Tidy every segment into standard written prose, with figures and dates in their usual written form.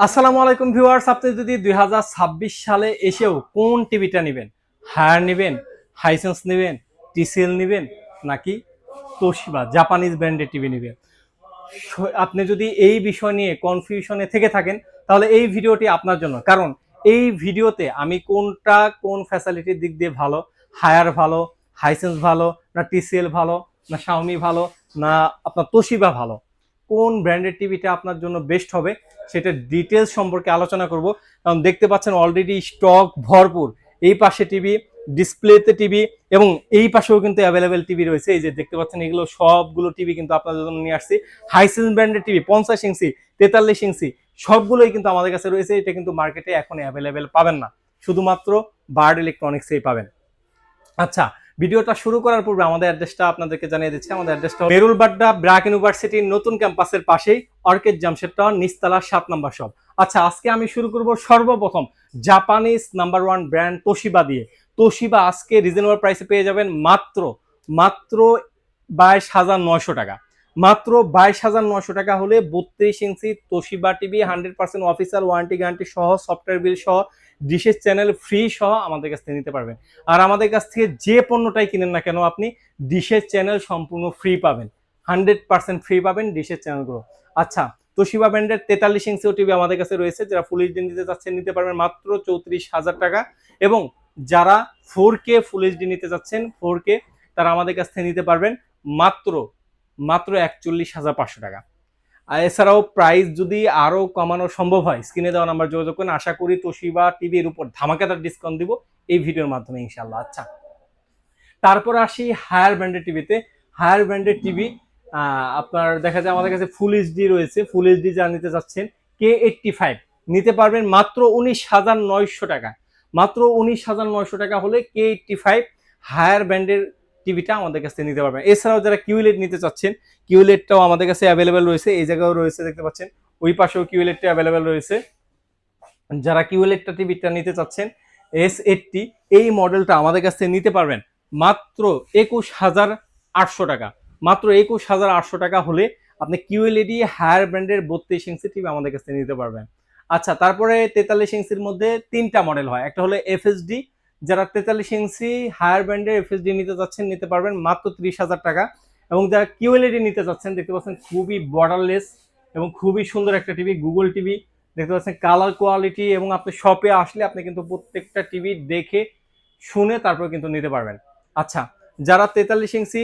আসসালামু আলাইকুম ভিউয়ার্স, আপনি যদি 2026 সালে এসেও কোন টিভিটা নেবেন, হায়ার নেবেন, হাইসেন্স নেবেন, টিসিএল নেবেন নাকি তোশিবা জাপানিজ ব্র্যান্ডের টিভি নেবেন, আপনি যদি এই বিষয় নিয়ে কনফিউশনে থেকে থাকেন তাহলে এই ভিডিওটি আপনার জন্য। কারণ এই ভিডিওতে আমি কোন ফ্যাসিলিটির দিক দিয়ে ভালো, হায়ার ভালো, হাইসেন্স ভালো, না টিসিএল ভালো, না শাওমি ভালো, না আপনার তোশিবা ভালো, কোন ব্র্যান্ডের টিভিটা আপনার জন্য বেস্ট হবে সেটা ডিটেলস সম্পর্কে আলোচনা করব। কারণ দেখতে পাচ্ছেন অলরেডি স্টক ভরপুর, এই পাশে টিভি, ডিসপ্লেতে টিভি এবং এই পাশেও কিন্তু অ্যাভেলেবেল টিভি রয়েছে। এই যে দেখতে পাচ্ছেন এগুলো সবগুলো টিভি কিন্তু আপনাদের জন্য নিয়ে আসছি। হাইসেন্স ব্র্যান্ডের টিভি 50 ইঞ্চি, 43 ইঞ্চি সবগুলোই কিন্তু আমাদের কাছে রয়েছে। এটা কিন্তু মার্কেটে এখন অ্যাভেলেবেল পাবেন না, শুধুমাত্র বার্ড ইলেকট্রনিক্সেই পাবেন। আচ্ছা, ভিডিওটা শুরু করার পূর্বে আমাদের অ্যাড্রেসটা আপনাদেরকে জানিয়ে দিচ্ছি। আমাদের অ্যাড্রেসটা মেরুলবাড্ডা ব্র্যাক ইউনিভার্সিটির নতুন ক্যাম্পাসের পাশেই, অর্কিড জামশেদ টাওয়ার, নিচতলা 7 নম্বর শপ। আচ্ছা, আজকে আমি শুরু করব সর্বপ্রথম জাপানিজ নাম্বার 1 ব্র্যান্ড তোশিবা দিয়ে। তোশিবা আজকে রিজনেবল প্রাইসে পেয়ে যাবেন মাত্র মাত্র 22,900 টাকা। মাত্র 22,900 টাকা হলে 32 inch Toshiba TV 100% official warranty guarantee সহ, সফটওয়্যার বিল সহ, ডিশের চ্যানেল ফ্রি সহ আমাদের কাছ থেকে নিতে পারবেন। আর আমাদের কাছ থেকে যে পণ্যটাই কিনেন না কেন আপনি ডিশের চ্যানেল সম্পূর্ণ ফ্রি পাবেন, 100% ফ্রি পাবেন ডিশের চ্যানেলগুলো। আচ্ছা, তোশিবা ব্র্যান্ডের 43 ইঞ্চি টিভি আমাদের কাছে রয়েছে। যারা ফুল এইচডি নিতে চাচ্ছেন নিতে পারবেন মাত্র 34,000 টাকা, এবং যারা 4K ফুল এইচডি নিতে চাচ্ছেন 4K তারা আমাদের কাছ থেকে নিতে পারবেন মাত্র মাত্র 41,500 টাকা। আর এছাড়াও প্রাইস যদি আরো কমানো সম্ভব হয় স্ক্রিনে দেওয়া নাম্বার যোগাযোগ করেন। আশা করি তোশিবা টিভির উপর ধামাকাদার ডিসকাউন্ট দিব এই ভিডিওর মাধ্যমে ইনশাআল্লাহ। আচ্ছা, তারপর আসি হায়ার ব্র্যান্ডের টিভিতে। হায়ার ব্র্যান্ডের টিভি আপনার দেখা যায় আমাদের কাছে ফুল এইচডি রয়েছে। ফুল এইচডি যা নিতে চাচ্ছেন K85 নিতে পারবেন মাত্র 19,900 টাকা। মাত্র 19,900 টাকা হলে K85 হায়ার ব্র্যান্ডের টিভিটা আমাদের কাছে নিতে পারবেন। এছাড়াও যারা কিউলেট নিতে চাচ্ছেন, কিউলেটটাও আমাদের কাছে অ্যাভেলেবেল রয়েছে। এই জায়গাও রয়েছে, দেখতে পাচ্ছেন ওই পাশেও কিউলেটটা অ্যাভেলেবেল রয়েছে। যারা কিউলেটটা টিভিটা নিতে চাচ্ছেন S80 এই মডেলটা আমাদের কাছ থেকে নিতে পারবেন মাত্র 21,800 টাকা। মাত্র 21,800 টাকা হলে আপনি কিউএলইডি হায়ার ব্র্যান্ডের 32 ইঞ্চি টিভি আমাদের কাছ থেকে নিতে পারবেন। আচ্ছা, তারপরে 43 ইঞ্চির মধ্যে তিনটা মডেল হয়। একটা হলো এফএসডি, যারা 43 ইঞ্চি হায়ার ব্র্যান্ডের এফএসডি নিতে চাচ্ছেন নিতে পারবেন মাত্র 30,000 টাকা। এবং যারা কিউএলইডি নিতে চাচ্ছেন দেখতে পাচ্ছেন খুবই বর্ডারলেস এবং খুবই সুন্দর একটা টিভি, গুগল টিভি দেখতে পাচ্ছেন, কালার কোয়ালিটি, এবং আপনি শপে আসলে আপনি কিন্তু প্রত্যেকটা টিভি দেখে শুনে তারপর কিন্তু নিতে পারবেন। আচ্ছা, যারা 43 ইঞ্চি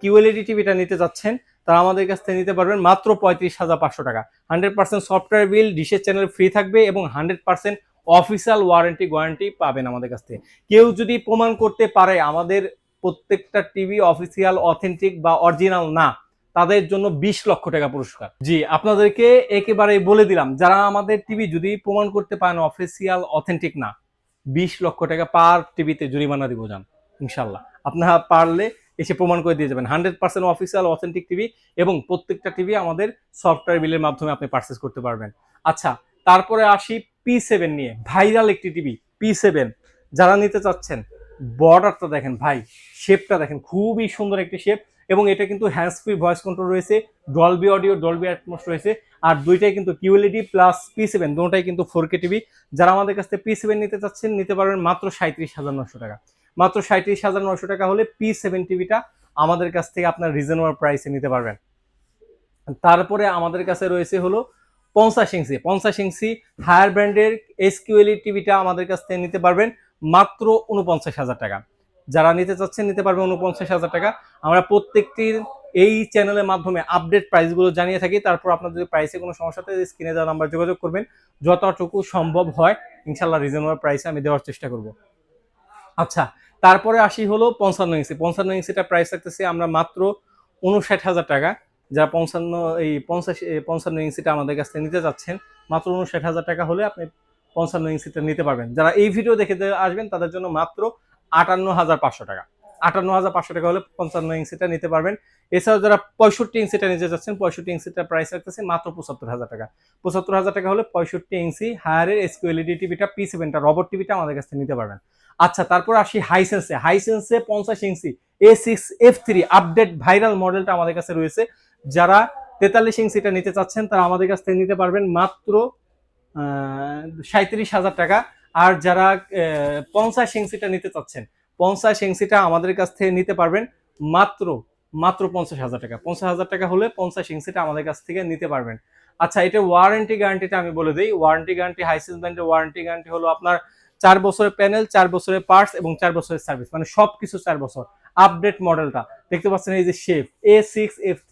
কিউএলইডি টিভিটা নিতে যাচ্ছেন তারা আমাদের কাছ থেকে নিতে পারবেন মাত্র 35,500 টাকা। 100% সফটওয়্যার বিল, ডিশের চ্যানেল ফ্রি থাকবে এবং 100% অফিসিয়াল ওয়ারেন্টি গ্যারান্টি পাবেন আমাদের কাছ থেকে। কেউ যদি প্রমাণ করতে পারে আমাদের প্রত্যেকটা টিভি অফিসিয়াল, অথেন্টিক বা অরিজিনাল না, তাদের জন্য 20 লক্ষ টাকা পুরস্কার। জি, আপনাদেরকে একেবারে বলে দিলাম, যারা আমাদের টিভি যদি প্রমাণ করতে পারেন অফিসিয়াল অথেন্টিক না, 20 লক্ষ টাকা পার টিভিতে জরিমানা দিব যান ইনশাল্লাহ। আপনারা পারলে এসে প্রমাণ করে দিয়ে যাবেন 100% অফিসিয়াল অথেন্টিক টিভি, এবং প্রত্যেকটা টিভি আমাদের সফটওয়্যার বিলের মাধ্যমে আপনি পারচেস করতে পারবেন। আচ্ছা, তারপরে আসি P7 নিয়ে। ভাইরাল একটি টিভি P7 যারা নিতে চাচ্ছেন, বর্ডারটা দেখেন ভাই, শেপটা দেখেন, খুবই সুন্দর একটি শেপ, এবং এটা কিন্তু হ্যান্ডস ফ্রি ভয়েস কন্ট্রোল রয়েছে, ডলবি অডিও, ডলবি অ্যাটমস রয়েছে, আর দুইটাই কিন্তু কিউএলইডি প্লাস P7 দুটোটাই কিন্তু 4K টিভি। যারা আমাদের কাছ থেকে P7 নিতে চাচ্ছেন নিতে পারবেন মাত্র 37,900 টাকা। মাত্র 37,900 টাকা হলে P7 টিভিটা আমাদের কাছ থেকে আপনার রিজনেবল প্রাইসে নিতে পারবেন। তারপরে আমাদের কাছে রয়েছে হলো 50 ইঞ্চি। 50 ইঞ্চি হায়ার ব্র্যান্ডের এসকিউএলই টিভিটা আমাদের কাছ থেকে নিতে পারবেন মাত্র 49,000 টাকা। যারা নিতে চাচ্ছেন নিতে পারবেন 49,000 টাকা। আমরা প্রত্যেকটির এই চ্যানেলের মাধ্যমে আপডেট প্রাইসগুলো জানিয়ে থাকি। তারপর আপনার যদি প্রাইসে কোনো সমস্যা থাকে স্ক্রিনে দেওয়া নাম্বার যোগাযোগ করবেন, যতটুকু সম্ভব হয় ইনশাল্লাহ রিজনেবল প্রাইসে আমি দেওয়ার চেষ্টা করব। আচ্ছা, তারপরে আসি হলো 55 ইঞ্চি। 55 ইঞ্চিটা প্রাইস রাখতেছি আমরা মাত্র 59,000 টাকা। যারা 55 ইঞ্চিটা আমাদের কাছ থেকে নিতে যাচ্ছেন মাত্র 59,000 টাকা হলে আপনি 55 ইঞ্চিটা নিতে পারবেন। যারা এই ভিডিও দেখে আসবেন তাদের জন্য মাত্র 58,500 টাকা। 58,500 টাকা হলে 55 ইঞ্চিটা নিতে পারবেন। এছাড়াও যারা 65 ইঞ্চিটা নিতে যাচ্ছেন, 65 ইঞ্চিটা প্রাইস রাখতেছি মাত্র 75,000 টাকা। 75,000 টাকা হলে 65 ইঞ্চি হায়ারের এসকিউএলইডি টিভিটা P7টা রবট টিভিটা আমাদের কাছ থেকে নিতে পারবেন। আচ্ছা, তারপর আসি হাইসেন্সে। হাইসেন্সে 50 ইঞ্চি A6F3 আপডেট ভাইরাল মডেলটা আমাদের কাছে রয়েছে। যারা 43 ইঞ্চিটা নিতে চাচ্ছেন তারা আমাদের কাছ থেকে নিতে পারবেন মাত্র 37,000 টাকা। আর যারা 50 ইঞ্চিটা নিতে চাচ্ছেন, 50 ইঞ্চিটা আমাদের কাছ থেকে নিতে পারবেন মাত্র মাত্র 50,000 টাকা। 50,000 টাকা হলে 50 ইঞ্চিটা আমাদের কাছ থেকে নিতে পারবেন। আচ্ছা, এটা ওয়ারেন্টি গ্যারান্টিটা আমি বলে দিই। ওয়ারেন্টি গ্যারান্টি, হাইসেন্স ব্র্যান্ডের ওয়ারেন্টি গ্যারান্টি হলো আপনার 4 বছরের প্যানেল, 4 বছরের পার্টস এবং 4 বছরের সার্ভিস, মানে সবকিছু 4 বছর। আপডেট মডেলটা দেখতে পাচ্ছেন, এই যে শেপ A6F3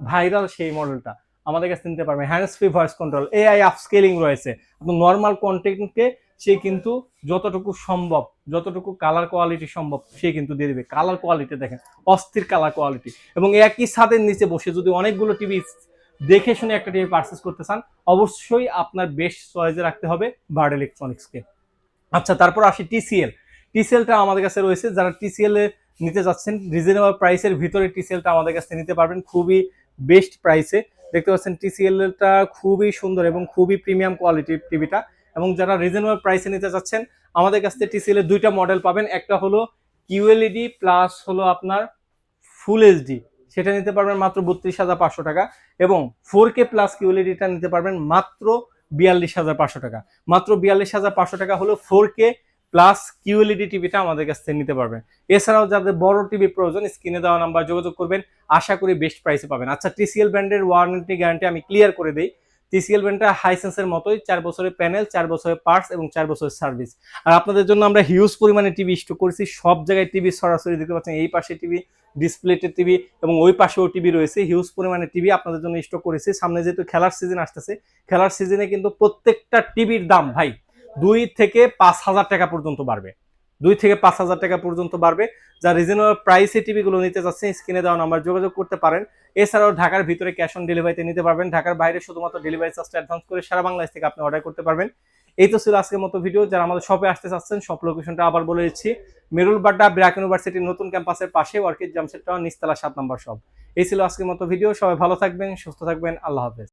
ভাইরাল সেই মডেলটা আমাদের কাছে নিতে পারবেন। Hands free voice control, AI upscaling রয়েছে। আপনার নর্মাল কন্টেন্টকে সে কিন্তু যতটুকু সম্ভব, যতটুকু কালার কোয়ালিটি সম্ভব সে কিন্তু দিয়ে দিবে। কালার কোয়ালিটি দেখেন, অস্থির কালার কোয়ালিটি। এবং একই ছাদের নিচে বসে যদি অনেকগুলো টিভি দেখে শুনে একটা টিভি পারচেস করতে চান, অবশ্যই আপনার বেস্ট চয়েসে রাখতে হবে বার্ড ইলেকট্রনিক্সকে। আচ্ছা, তারপর আসি টিসিএল। টিসিএলটা আমাদের কাছে রয়েছে। যারা টিসিএল এ নিতে যাচ্ছেন, রিজনেবল প্রাইসের ভিতরে টিসিএলটা আমাদের কাছে নিতে পারবেন খুবই বেস্ট প্রাইসে। দেখতে পাচ্ছেন টিসিএলটা খুবই সুন্দর এবং খুবই প্রিমিয়াম কোয়ালিটির টিভিটা। এবং যারা রিজনেবল প্রাইসে নিতে যাচ্ছেন, আমাদের কাছ থেকে টিসিএল এর 2টা মডেল পাবেন। একটা হলো কিউএলইডি প্লাস হলো আপনার ফুল এইচডি, সেটা নিতে পারবেন মাত্র 32,500 টাকা। এবং 4K প্লাস কিউএলইডিটা নিতে পারবেন মাত্র 42,500 টাকা। মাত্র 42,500 টাকা হলো 4K প্লাস কিউএলইডি টিভিটা আমাদের কাছ থেকে নিতে পারবেন। এছাড়াও যাদের বড় টিভি প্রয়োজন, স্ক্রিনে দেওয়া নাম্বার যোগাযোগ করবেন, আশা করি বেস্ট প্রাইসে পাবেন। আচ্ছা, টিসিএল ব্র্যান্ডের ওয়ারেন্টি গ্যারান্টি আমি ক্লিয়ার করে দিই। টিসিএল ব্র্যান্ডটা হাইসেন্সের মতোই 4 বছরের প্যানেল, 4 বছরের পার্টস এবং 4 বছরের সার্ভিস। আর আপনাদের জন্য আমরা হিউজ পরিমাণে টিভি স্টক করেছি। সব জায়গায় টিভি সরাসরি দেখতে পাচ্ছেন, এই পাশে টিভি, ডিসপ্লেতে টিভি এবং ওই পাশেও টিভি রয়েছে। হিউজ পরিমাণে টিভি আপনাদের জন্য স্টক করেছি। সামনে যেহেতু খেলার সিজন আসতেছে, খেলার সিজনে কিন্তু প্রত্যেকটা টিভির দাম ভাই 2 থেকে 5,000 টাকা পর্যন্ত বাড়বে। 2 থেকে 5,000 টাকা পর্যন্ত বাড়বে। যা রিজনেবল প্রাইসে টিভিগুলো নিতে চাচ্ছেন, স্ক্রিনে দেওয়া নাম্বার যোগাযোগ করতে পারেন। এছাড়াও ঢাকার ভিতরে ক্যাশ অন ডেলিভারিতে নিতে পারবেন। ঢাকার বাইরে শুধুমাত্র ডেলিভারি চার্জটা অ্যাডভান্স করে সারা বাংলাদেশ থেকে আপনি অর্ডার করতে পারবেন। এই তো ছিল আজকের মতো ভিডিও। যারা আমাদের শপে আসতে চাচ্ছেন, শপ লোকেশনটা আবার বলে দিচ্ছি, মেরুল বাড্ডা ব্র্যাক ইউনিভার্সিটির নতুন ক্যাম্পাসের পাশে, ওয়ার্কিং জামশেদ টাওয়ার, নিচতলা 7 নম্বর শপ। এই ছিল আজকের মতো ভিডিও। সবাই ভালো থাকবেন, সুস্থ থাকবেন, আল্লাহ হাফেজ।